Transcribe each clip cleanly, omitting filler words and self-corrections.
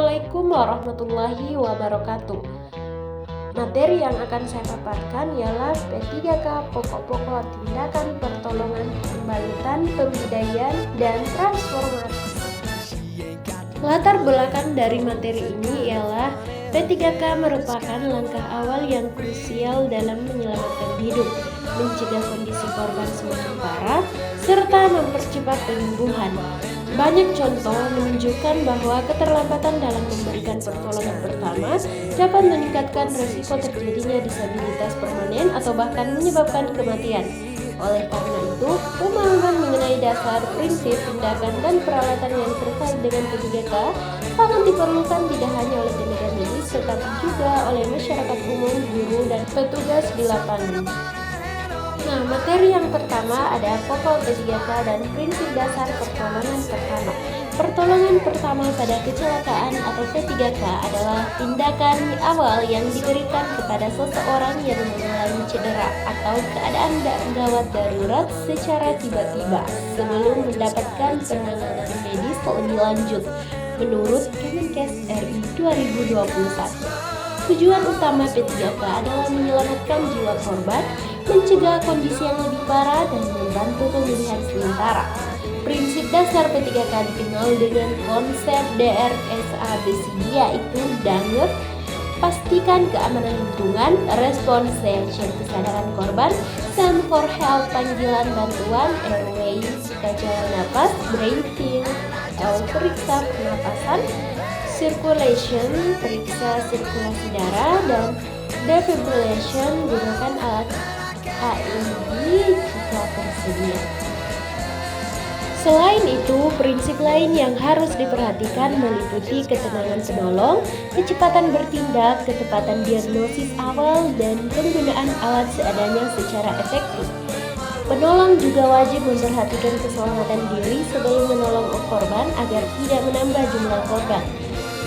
Assalamualaikum warahmatullahi wabarakatuh. Materi yang akan saya paparkan ialah P3K pokok-pokok tindakan pertolongan, pembalutan, pembudayaan, dan transformasi. Latar belakang dari materi ini ialah P3K merupakan langkah awal yang krusial dalam menyelamatkan hidup, mencegah kondisi korban semakin parah, serta mempercepat penyembuhan. Banyak contoh menunjukkan bahwa keterlambatan dalam memberikan pertolongan pertama dapat meningkatkan risiko terjadinya disabilitas permanen atau bahkan menyebabkan kematian. Oleh karena itu, pemahaman mengenai dasar, prinsip, tindakan, dan peralatan yang terkait dengan P3K sangat diperlukan tidak hanya oleh tenaga medis, tetapi juga oleh masyarakat umum, guru, dan petugas di lapangan. Nah, materi yang pertama ada pokok P3K dan prinsip dasar pertolongan pertama. Pertolongan pertama pada kecelakaan atau P3K adalah tindakan awal yang diberikan kepada seseorang yang mengalami cedera atau keadaan gawat darurat secara tiba-tiba sebelum mendapatkan penanganan medis lebih lanjut, menurut Kemenkes RI 2021. Tujuan utama P3K adalah menyelamatkan jiwa korban, mencegah kondisi yang lebih parah, dan membantu pemulihan sementara. Prinsip dasar P3K dikenal dengan konsep DRSABCD, yaitu Danger, pastikan keamanan lingkungan, respon search kesadaran korban, Sound for Help panggilan bantuan, Airway jalan napas, Breathing, periksa pernapasan, Circulation, periksa sirkulasi darah, dan Defibrillation, gunakan alat AED jika tersedia. Selain itu, prinsip lain yang harus diperhatikan meliputi ketenangan penolong, kecepatan bertindak, ketepatan diagnosis awal, dan penggunaan alat seadanya secara efektif. Penolong juga wajib memperhatikan keselamatan diri sebelum menolong korban agar tidak menambah jumlah korban.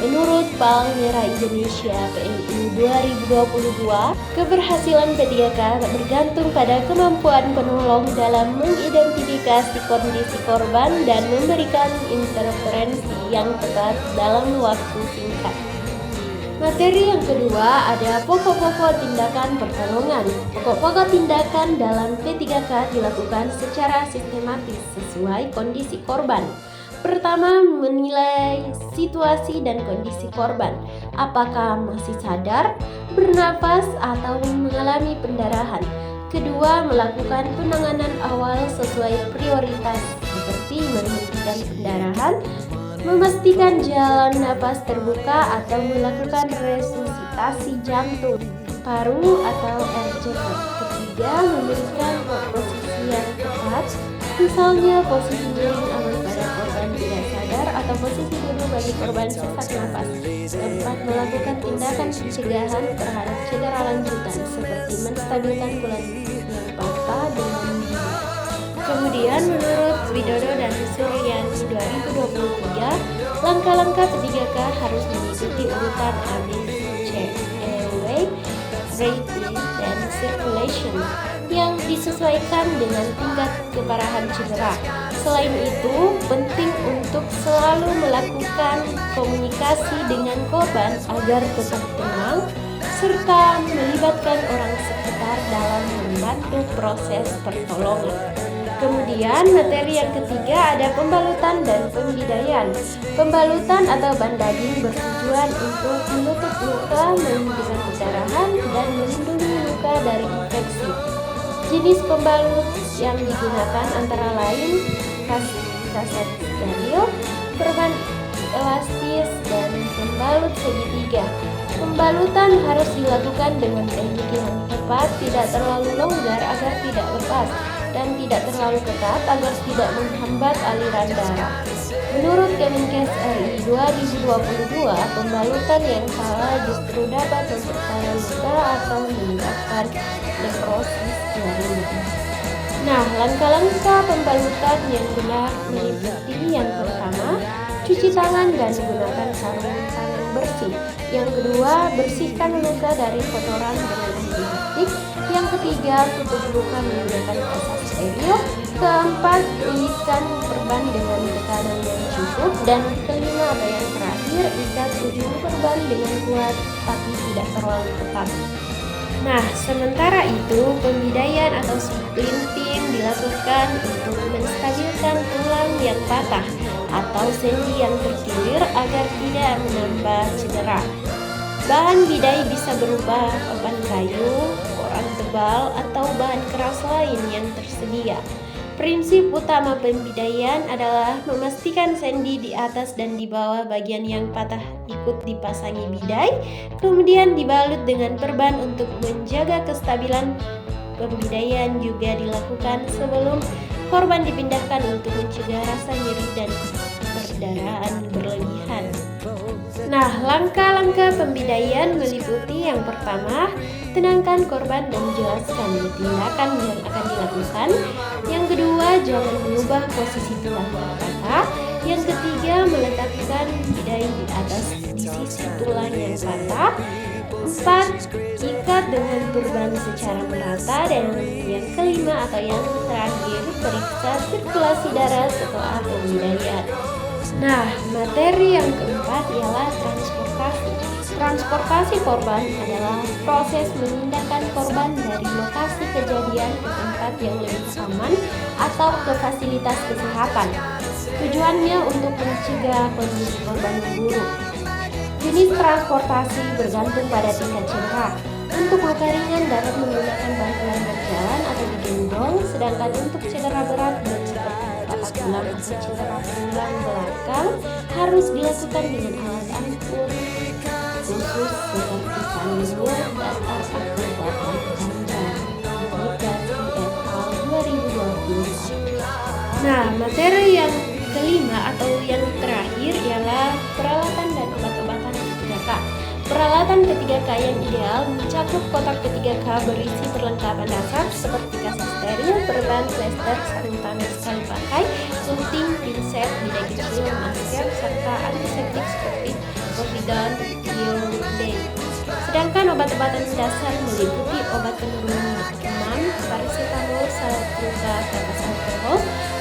Menurut Palang Merah Indonesia PMI 2022, keberhasilan P3K bergantung pada kemampuan penolong dalam mengidentifikasi kondisi korban dan memberikan intervensi yang tepat dalam waktu singkat. Materi yang kedua ada pokok-pokok tindakan pertolongan. Pokok-pokok tindakan dalam P3K dilakukan secara sistematis sesuai kondisi korban. Pertama, menilai situasi dan kondisi korban. Apakah masih sadar, bernapas, atau mengalami pendarahan. Kedua, melakukan penanganan awal sesuai prioritas, seperti menghentikan pendarahan, memastikan jalan napas terbuka, atau melakukan resusitasi jantung, paru, atau RCP. Ketiga, memberikan posisi yang tepat, misalnya posisi miring aman pada korban tidak sadar atau posisi duduk bagi korban sesak napas. Keempat, melakukan tindakan pencegahan terhadap cedera lanjutan seperti menstabilkan tulang yang patah dengan dingin. Kemudian menurut Widodo dan Suryani 2023, langkah-langkah P3K harus mengikuti urutan ABCD, Airway, Breathing, dan Circulation yang disesuaikan dengan tingkat keparahan cedera. Selain itu, penting untuk selalu melakukan komunikasi dengan korban agar tetap tenang, serta melibatkan orang sekitar dalam membantu proses pertolongan. Kemudian materi yang ketiga ada pembalutan dan pembidayaan. Pembalutan atau bandaging bertujuan untuk menutup luka, menghentikan perdarahan, dan melindungi luka dari infeksi. Jenis pembalut yang digunakan antara lain kaset steril, perban elastis, dan pembalut segitiga. Pembalutan harus dilakukan dengan teknik yang tepat, tidak terlalu longgar agar tidak lepas, dan tidak terlalu ketat agar tidak menghambat aliran darah. Menurut Kemenkes RI 2022, pembalutan yang salah justru dapat memperparah luka atau menyebabkan nekrosis jaringan. Nah, langkah-langkah pembalutan yang benar meliputi yang pertama, cuci tangan dan gunakan sarung tangan bersih bersih. Yang kedua, bersihkan luka dari kotoran dengan antiseptik. Yang ketiga, tutup luka menggunakan pasta steril. Keempat, ikat perban dengan tekanan yang cukup. Dan kelima atau yang terakhir, ikat ujung perban dengan kuat tapi tidak terlalu ketat. Nah, sementara itu pembidaian atau splinting dilakukan untuk menstabilkan tulang yang patah atau sendi yang terkilir agar tidak menambah cedera. Bahan bidai bisa berupa papan kayu, koran tebal, atau bahan keras lain yang tersedia. Prinsip utama pembidaian adalah memastikan sendi di atas dan di bawah bagian yang patah ikut dipasangi bidai, kemudian dibalut dengan perban untuk menjaga kestabilan. Pembidaian juga dilakukan sebelum korban dipindahkan untuk mencegah rasa nyeri dan perdarahan berlebihan. Nah, langkah-langkah pembidaian meliputi yang pertama, tenangkan korban dan jelaskan tindakan yang akan dilakukan. Yang kedua, jangan mengubah posisi tulang yang patah. Yang ketiga, meletakkan bidai di atas di sisi tulang yang patah. 4. Ikat dengan perban secara merata. Dan yang kelima atau yang terakhir, periksa sirkulasi darah setelah pembidaian. Nah, materi yang keempat ialah transportasi. Transportasi korban adalah proses memindahkan korban dari lokasi kejadian ke tempat yang lebih aman atau ke fasilitas kesehatan. Tujuannya untuk mencegah kondisi korban memburuk. Jenis transportasi bergantung pada tingkat cedera. Untuk luka ringan dapat menggunakan bantuan berjalan atau digendong, sedangkan untuk cedera berat dan seperti patah tulang atau cedera tulang belakang harus dilakukan dengan alat angkut khusus seperti panjur datar akrobat panjang. Aplikasi FA 2020. Nah, materi yang kelima atau yang terakhir ialah peralatan dan obat-obatan P3K. Peralatan P3K yang ideal mencakup kotak P3K berisi perlengkapan dasar seperti kaset steril, perban, plester, sarung tangan sekali pakai, sunting, pinset, bidai kecil, masker, serta antiseptik seperti Povidone, Iodine. Sedangkan obat-obatan dasar meliputi obat penurun demam, paracetamol, salep luka, tetes alkohol,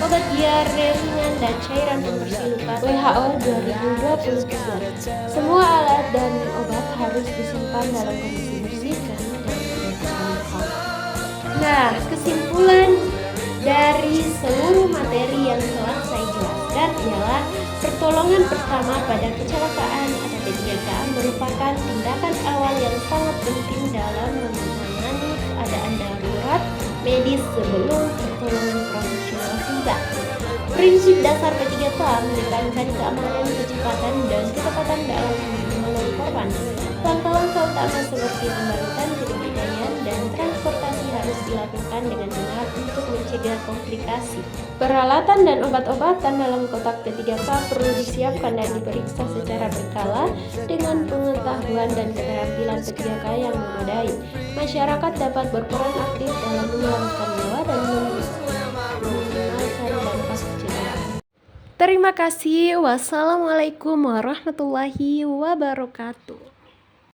obat diare ringan, dan cairan pembersih luka WHO 2023. Semua alat dan obat harus disimpan dalam kondisi bersih, kering, dan tidak terluka. Nah, kesimpulan dari seluruh materi yang telah saya jelaskan ialah pertolongan pertama pada kecelakaan atau P3K merupakan tindakan awal yang sangat penting dalam menangani keadaan darurat medis sebelum pertolongan profesional tiba. Prinsip dasar P3K menekankan keamanan, kecepatan, dan ketepatan dalam menolong korban. Langkah-langkah utama seperti pembarutan, pembidaian, dan transportasi harus dilakukan dengan benar untuk mencegah komplikasi. Peralatan dan obat-obatan dalam kotak P3K perlu disiapkan dan diperiksa secara berkala dengan pengetahuan dan keterampilan P3K yang memadai. Masyarakat dapat berperan aktif dalam menyelamatkan nyawa dan meminimalkan dampak cedera. Terima kasih. Wassalamualaikum warahmatullahi wabarakatuh.